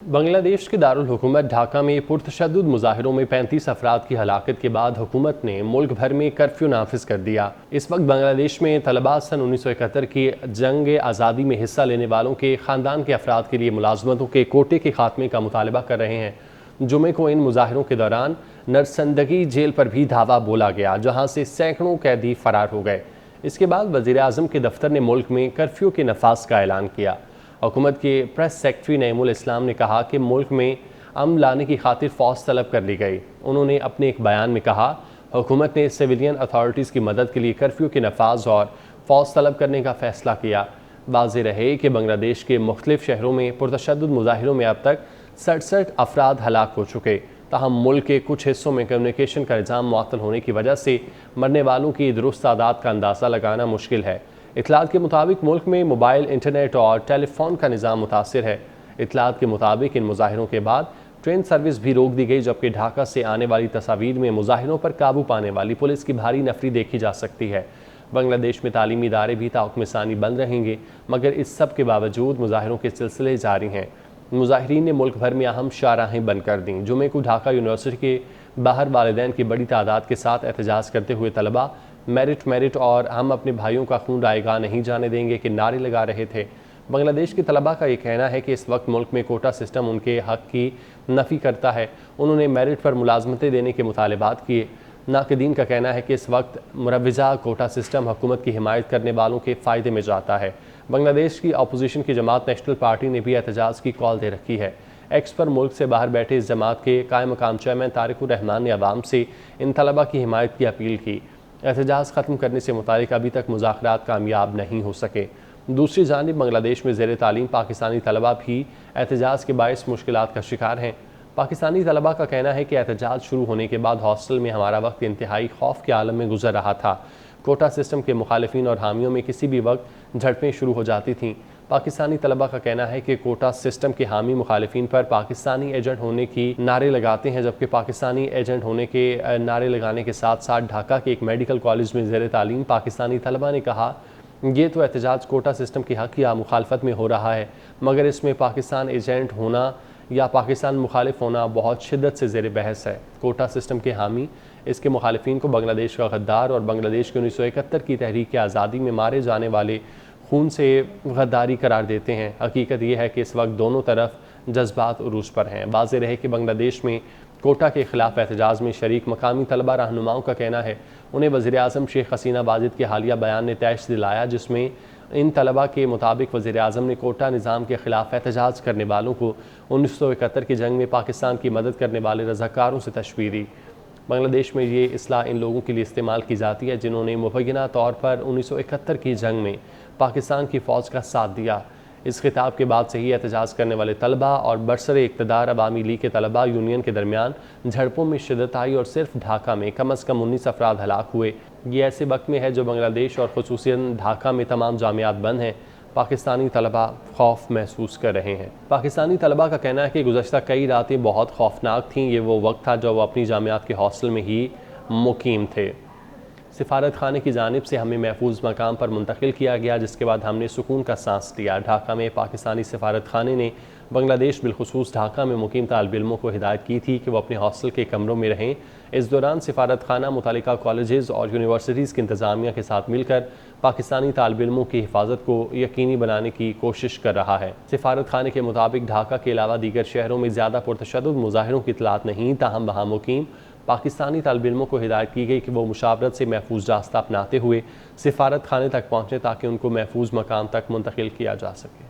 बांग्लादेश के दारुल हुकूमत ढाका में पुरतशद्दुद मुजाहिरों में 35 अफराद की हलाकत के बाद हुकूमत ने मुल्क भर में कर्फ्यू नाफिज कर दिया। इस वक्त बांग्लादेश में तलबा सन 1971 की जंग आज़ादी में हिस्सा लेने वालों के ख़ानदान के अफराद के लिए मुलाजमतों के कोटे के खात्मे का मुतालबा कर रहे हैं। जुमे को इन मुजाहिरों के दौरान नरसंदगी जेल पर भी धावा बोला गया, जहाँ से सैकड़ों कैदी फरार हो गए। इसके बाद वज़ीर आज़म के दफ्तर ने मुल्क में कर्फ्यू के नफाज का ऐलान किया। हुकूमत के प्रेस सेक्रेटरी नईमुल इस्लाम ने कहा कि मुल्क में अमन लाने की खातिर फ़ौज तलब कर ली गई। उन्होंने अपने एक बयान में कहा, हुकूमत ने सिविलियन अथॉरिटीज़ की मदद के लिए कर्फ्यू के नफाज और फ़ौज तलब करने का फ़ैसला किया। वाज़ेह रहे कि बांग्लादेश के मुख्तलिफ शहरों में पुरतशद्दुद मुजाहिरों में अब तक 67 अफराद हलाक हो चुके। ताहम मुल्क के कुछ हिस्सों में कम्युनिकेशन का निज़ाम मुअत्तल होने की वजह से मरने वालों की दुरुस्त तादाद का अंदाज़ा लगाना मुश्किल है। इतलात के मुताबिक मुल्क में मोबाइल, इंटरनेट और टेलीफोन का निज़ाम मुतासिर है। इतलात के मुताबिक इन मुजाहिरों के बाद ट्रेन सर्विस भी रोक दी गई, जबकि ढाका से आने वाली तस्वीर में मुजाहिरों पर काबू पाने वाली पुलिस की भारी नफरी देखी जा सकती है। बांग्लादेश में तालीमी इदारे भी ताहुक्म सानी बंद रहेंगे, मगर इस सब के बावजूद मुजाहिरों के सिलसिले जारी हैं। मुजाहिरीन ने मुल्क भर में अहम शाहराहें बंद कर दीं। जुमे को ढाका यूनिवर्सिटी के बाहर वालिदैन की बड़ी तादाद के साथ एहतजाज करते हुए तलबा मेरिट और हम अपने भाइयों का खून रायगा नहीं जाने देंगे के नारे लगा रहे थे। बांग्लादेश के तलबा का ये कहना है कि इस वक्त मुल्क में कोटा सिस्टम उनके हक की नफ़ी करता है। उन्होंने मेरिट पर मुलाजमतें देने के मुतालबात किए। नाक़दीन का कहना है कि इस वक्त मुरव्वजा कोटा सिस्टम हुकूमत की हिमायत करने वालों के फ़ायदे में जाता है। बांग्लादेश की अपोजिशन की जमात नेशनल पार्टी ने भी एहतजाज की कॉल दे रखी है। एक्स पर मुल्क से बाहर बैठे इस जमात के कायम मकाम चेयरमैन तारिकुर रहमान ने अवाम से इन तलबा की हिमायत की अपील की। एहतजाज ख़त्म करने से मुतालिक अभी तक मुज़ाकरात कामयाब नहीं हो सके। दूसरी जानिब बांग्लादेश में ज़ेर तालीम पाकिस्तानी तलबा भी एहतजाज के बायस मुश्किलात का शिकार हैं। पाकिस्तानी तलबा का कहना है कि एहतजाज शुरू होने के बाद हॉस्टल में हमारा वक्त इंतहाई खौफ के आलम में गुजर रहा था। कोटा सिस्टम के मुखालिफिन और हामियों में किसी भी वक्त झड़पें शुरू हो जाती थीं। पाकिस्तानी तलबा का कहना है कि कोटा सिस्टम के हामी मुखालिफिन पर पाकिस्तानी एजेंट होने की नारे लगाते हैं, जबकि पाकिस्तानी एजेंट होने के नारे लगाने के साथ साथ ढाका के एक मेडिकल कॉलेज में ज़ेर तालीम पाकिस्तानी तलबा ने कहा, ये तो एहतजाज कोटा सिस्टम के हक़ या मुखालफत में हो रहा है, मगर इसमें पाकिस्तान एजेंट होना या पाकिस्तान मुखालिफ होना बहुत शिद्दत से ज़ेर बहस है। कोटा सिस्टम के हामी इसके मुखालिफिन को बांग्लादेश का गद्दार और बांग्लादेश के 1971 की तहरीक आज़ादी में मारे जाने वाले खून से गद्दारी करार देते हैं। हकीकत यह है कि इस वक्त दोनों तरफ जज्बात उरूज पर हैं। वाज़ेह रहे कि बांग्लादेश में कोटा के ख़िलाफ़ एहतजाज में शरीक मकामी तलबा रहनुमाओं का कहना है, उन्हें वज़ीर आज़म शेख हसीना वाजिद के हालिया बयान ने तैश दिलाया, जिसमें इन तलबा के मुताबिक वज़ीर आज़म ने कोटा निज़ाम के ख़िलाफ़ एहतजाज करने वालों को 1971 की जंग में पाकिस्तान की मदद करने वाले रज़ाकारों से तशबीह दी। बांग्लादेश में ये इस्लाह इन लोगों के लिए इस्तेमाल की जाती है जिन्होंने मुबैना तौर पर 1971 की जंग में पाकिस्तान की फ़ौज का साथ दिया। इस खिताब के बाद से ही एहतजाज करने वाले तलबा और बरसरे इक़्तिदार अवामी लीग के तलबा यूनियन के दरमियान झड़पों में शिद्दत आई और सिर्फ ढाका में कम अज़ कम 19 अफराद हलाक हुए। ये ऐसे वक्त में है जो बांग्लादेश और ख़ुसूसियन ढाका में तमाम जामियात बंद हैं। पाकिस्तानी तलबा खौफ महसूस कर रहे हैं। पाकिस्तानी तलबा का कहना है कि गुज़श्ता कई रातें बहुत खौफनाक थीं। ये वो वक्त था जब वो अपनी जामियात के हॉस्टल में ही मुकीम थे। सिफारत खाने की जानिब से हमें महफूज मकाम पर मुंतकिल किया गया, जिसके बाद हमने सुकून का सांस लिया। ढाका में पाकिस्तानी सिफारत खाने ने बांग्लादेश बिलखुसूस ढाका में मुकीम तालिब इल्मों को हिदायत की थी कि वह अपने हॉस्टल के कमरों में रहें। इस दौरान सिफारत खाना मुतालिका कॉलेजेस और यूनिवर्सिटीज़ की इंतज़ामिया के साथ मिलकर पाकिस्तानी तालिब इल्मों की हिफाजत को यकीनी बनाने की कोशिश कर रहा है। सिफारत खाने के मुताबिक ढाका के अलावा दीगर शहरों में ज़्यादा पुरतशद्दुद मुजाहिरों की इतलात नहीं, ताहम वहाँ मुकीम पाकिस्तानी तालिब इल्मों को हिदायत की गई कि वो मुशावरत से महफूज रास्ता अपनाते हुए सिफारत खाने तक पहुँचें ताकि उनको महफूज मकाम तक मुंतकिल किया जा सके।